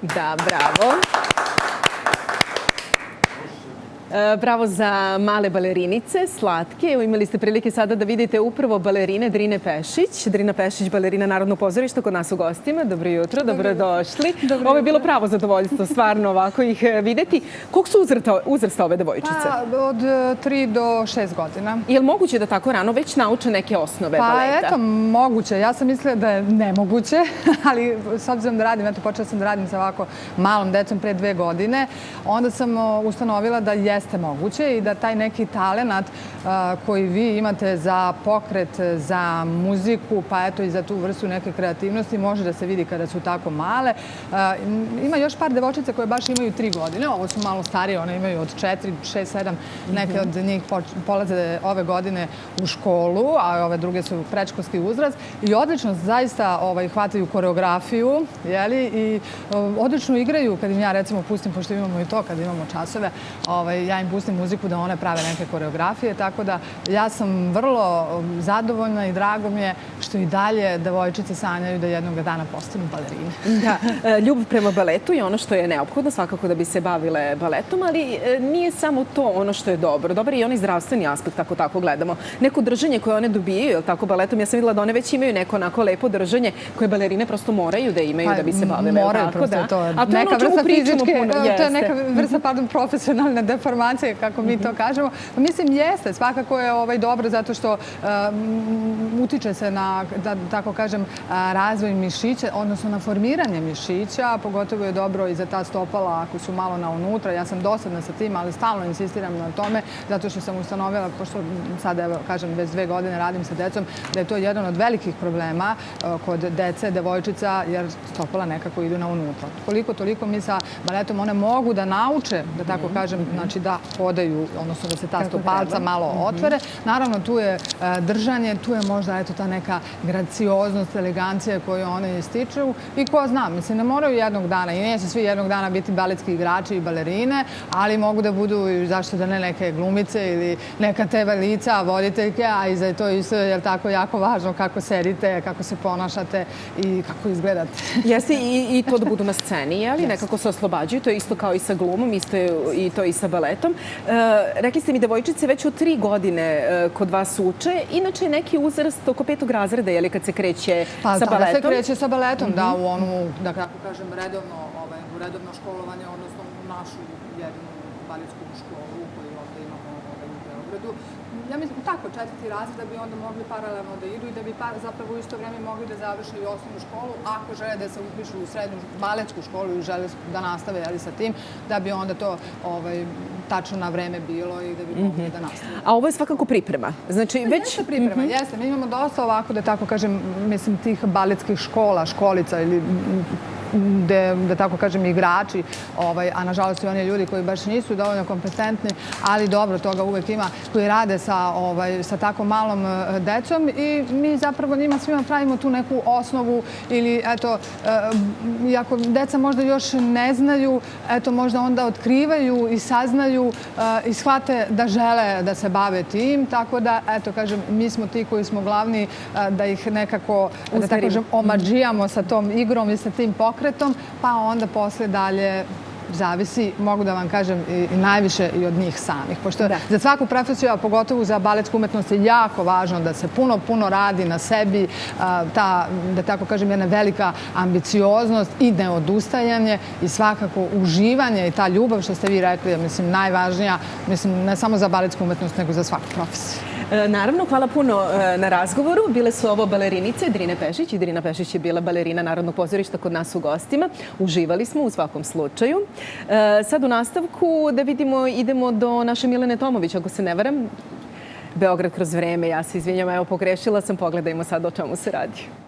Da, bravo. Bravo za male balerinice, slatke. Evo, imali ste prilike sada da vidite upravo balerine Drine Pešić. Drina Pešić, balerina Narodnog pozorišta, kod nas u gostima. Dobro jutro, dobrodošli. Ovo je bilo pravo zadovoljstvo, stvarno ovako ih videti. Kog su uzrasta ove devojčice? Pa, od 3 do 6 godina. Je li moguće da tako rano već nauče neke osnove baleta? Pa eto, moguće. Ja sam mislila da je nemoguće, ali s obzirom da radim, eto, počela sam da radim sa ovako malom decom pre 2 godine, onda sam ustanovila da jeste moguće i da taj neki talenat koji vi imate za pokret, za muziku, pa eto i za tu vrstu neke kreativnosti može da se vidi kada su tako male. Ima još par devojčica koje baš imaju 3 godine, ovo su malo starije, one imaju od 4, 6, 7, neke od njih polaze ove godine u školu, a ove druge su predškolski uzrast i odlično zaista hvataju koreografiju i odlično igraju kad im ja recimo pustim, pošto imamo i to kad imamo časove, ja im pustim muziku da one prave neke koreografije, tako da ja sam vrlo zadovoljna i drago mi je što i dalje devojčice sanjaju da jednog dana postanu balerine. Da, ljubav prema baletu je ono što je neophodno svakako da bi se bavile baletom, ali nije samo to ono što je dobro. Dobar je i onaj zdravstveni aspekt, ako tako gledamo. Neko držanje koje one dobijaju, je li tako, baletom? Ja sam videla da one već imaju neko onako lepo držanje koje balerine prosto moraju da imaju da bi se bavile. Moraju, prosto to. A to je ono o čemu pričamo puno. To je neka vrsta, profesionalne deformacije, kako mi to kažemo. Mislim, jeste. Svakako je dobro zato što utiče se na, da tako kažem, razvoj mišića, odnosno na formiranje mišića. Pogotovo je dobro i za ta stopala ako su malo na unutra. Ja sam dosadna sa tim, ali stalno insistiram na tome zato što sam ustanovila, pošto sada, evo, kažem, već 2 godine radim sa decom, da je to jedan od velikih problema kod dece, devojčica, jer stopala nekako idu na unutra. Koliko toliko mi sa baletom one mogu da nauče, da tako kažem, znači da hodaju, odnosno da se ta stopalca malo otvore. Naravno, tu je držanje, tu je možda ta neka gracioznost, elegancija koju one ističu i ko zna, mislim, ne moraju jednog dana i neće svi jednog dana biti baletski igrači i balerine, ali mogu da budu, zašto da ne, neke glumice ili neka TV lica, voditeljke, a i za to isto je tako jako važno kako sedite, kako se ponašate i kako izgledate. Jeste i to da budu na sceni, ali nekako se oslobađaju, to je isto kao i sa glumom, isto je i to i sa baletom. Rekli ste mi, devojčice već od 3 godine kod vas uče. Inače je neki uzrast oko 5. razreda, je li kad se kreće sa baletom? Pa tada se kreće sa baletom, da, u onu, da kako kažem, redovno školovanje, odnosno u našu jednu baletsku školu koju ovdje imamo u Beogradu. Ja mislim, tako, 4. razred da bi onda mogli paralelno da idu i da bi zapravo u isto vreme mogli da završe i osnovnu školu, ako žele da se upišu u srednju baletsku školu i žele da nastave sa tim, da bi onda to tačno na vreme bilo i da bi mogli da nastave. A ovo je svakako priprema. Znači, već... Jeste priprema, jeste. Mi imamo dosta ovako, da tako kažem, mislim, tih baletskih škola, školica ili da tako kažem, igrači, a nažalost i oni ljudi koji baš nisu dovoljno kompetentni, ali dobro, toga uvek ima, koji rade sa tako malom decom i mi zapravo njima svima pravimo tu neku osnovu ili, eto, iako deca možda još ne znaju, eto, možda onda otkrivaju i saznaju i shvate da žele da se bave tim, tako da, eto, kažem, mi smo ti koji smo glavni da ih nekako, da tako kažem, omađijamo sa tom igrom i sa tim pokretom, pa onda posle dalje zavisi, mogu da vam kažem, i najviše i od njih samih. Pošto za svaku profesiju, a pogotovo za baletsku umetnost, je jako važno da se puno radi na sebi, ta, da tako kažem, jedna velika ambicioznost i neodustajanje i svakako uživanje i ta ljubav, što ste vi rekli, mislim, najvažnija, mislim, ne samo za baletsku umetnost, nego za svaku profesiju. Naravno, hvala puno na razgovoru. Bile su ovo balerinice Drine Pešić i Drina Pešić je bila balerina Narodnog pozorišta kod nas u gostima. Uživali smo u svakom slučaju. Sad u nastavku da vidimo, idemo do naše Milene Tomović, ako se ne varam. Beograd kroz vreme, ja se izvinjam, evo pogrešila sam, pogledajmo sad o čemu se radi.